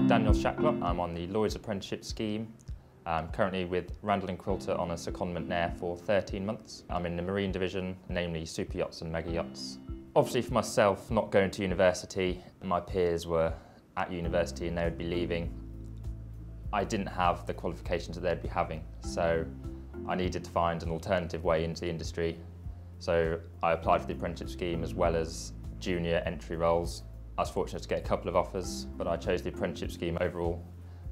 I'm Daniel Shacklock. I'm on the Lloyd's apprenticeship scheme. I'm currently with Randall & Quilter on a secondment there for 13 months. I'm in the marine division, namely super yachts and mega yachts. Obviously for myself, not going to university, my peers were at university and they would be leaving. I didn't have the qualifications that they'd be having, so I needed to find an alternative way into the industry. So I applied for the apprenticeship scheme as well as junior entry roles. I was fortunate to get a couple of offers, but I chose the apprenticeship scheme overall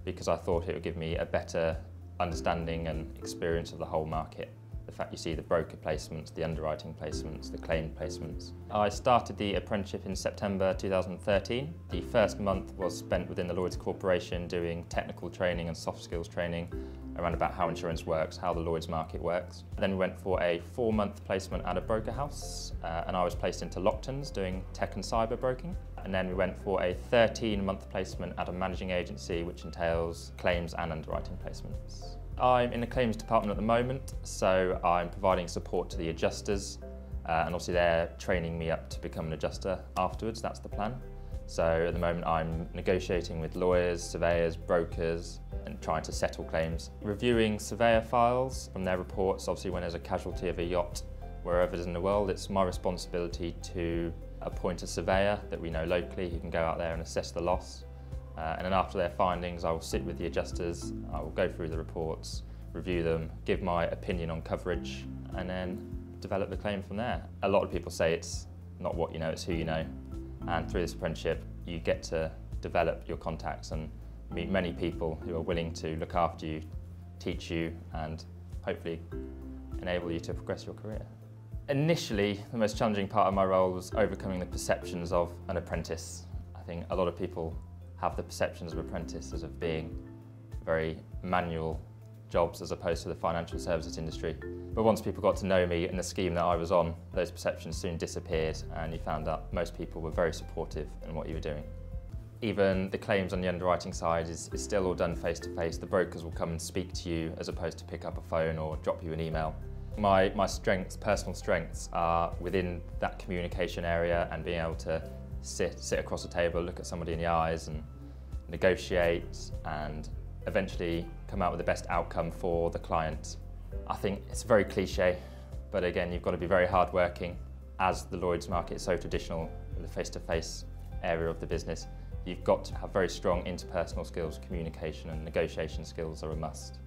because I thought it would give me a better understanding and experience of the whole market. The fact you see the broker placements, the underwriting placements, the claim placements. I started the apprenticeship in September 2013. The first month was spent within the Lloyd's Corporation doing technical training and soft skills training around about how insurance works, how the Lloyd's market works. Then we went for a 4-month placement at a broker house and I was placed into Lockton's doing tech and cyber broking. And then we went for a 13-month placement at a managing agency which entails claims and underwriting placements. I'm in the claims department at the moment, so I'm providing support to the adjusters and obviously they're training me up to become an adjuster afterwards, that's the plan. So at the moment I'm negotiating with lawyers, surveyors, brokers and trying to settle claims. Reviewing surveyor files from their reports, obviously when there's a casualty of a yacht wherever it is in the world, it's my responsibility to appoint a surveyor that we know locally who can go out there and assess the loss. And then after their findings, I will sit with the adjusters, I will go through the reports, review them, give my opinion on coverage, and then develop the claim from there. A lot of people say it's not what you know, it's who you know. And through this apprenticeship, you get to develop your contacts and meet many people who are willing to look after you, teach you, and hopefully enable you to progress your career. Initially, the most challenging part of my role was overcoming the perceptions of an apprentice. I think a lot of people have the perceptions of apprentices of being very manual jobs as opposed to the financial services industry. But once people got to know me and the scheme that I was on, those perceptions soon disappeared and you found out most people were very supportive in what you were doing. Even the claims on the underwriting side is still all done face to face. The brokers will come and speak to you as opposed to pick up a phone or drop you an email. My strengths, personal strengths, are within that communication area and being able to sit across a table, look at somebody in the eyes and negotiate and eventually come out with the best outcome for the client. I think it's very cliche, but again, you've got to be very hardworking. As the Lloyd's market is so traditional, the face-to-face area of the business, you've got to have very strong interpersonal skills, communication and negotiation skills are a must.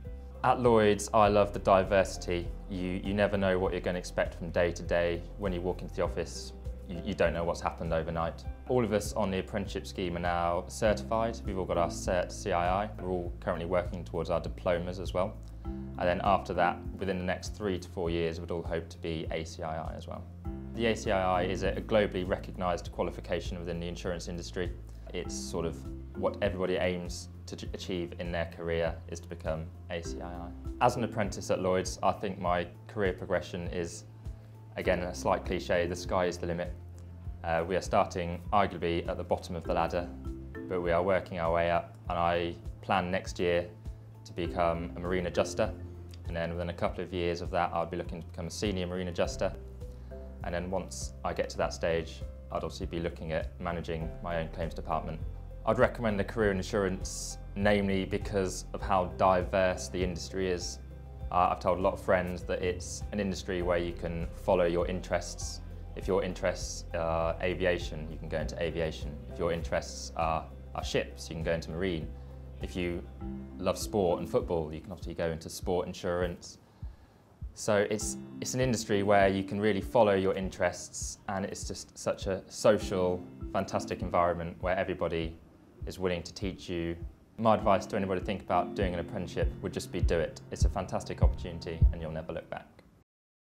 At Lloyd's, I love the diversity. You never know what you're going to expect from day to day. When you walk into the office, you don't know what's happened overnight. All of us on the apprenticeship scheme are now certified. We've all got our Cert CII. We're all currently working towards our diplomas as well. And then after that, within the next 3 to 4 years, we'd all hope to be ACII as well. The ACII is a globally recognised qualification within the insurance industry. It's sort of what everybody aims to achieve in their career is to become ACII. As an apprentice at Lloyd's, I think my career progression is, again, a slight cliche, the sky is the limit. We are starting arguably at the bottom of the ladder, but we are working our way up and I plan next year to become a marine adjuster, and then within a couple of years of that I'll be looking to become a senior marine adjuster, and then once I get to that stage I'd obviously be looking at managing my own claims department. I'd recommend a career in insurance, namely because of how diverse the industry is. I've told a lot of friends that it's an industry where you can follow your interests. If your interests are aviation, you can go into aviation. If your interests are ships, you can go into marine. If you love sport and football, you can obviously go into sport insurance. So it's an industry where you can really follow your interests and it's just such a social, fantastic environment where everybody is willing to teach you. My advice to anybody to think about doing an apprenticeship would just be do it. It's a fantastic opportunity and you'll never look back.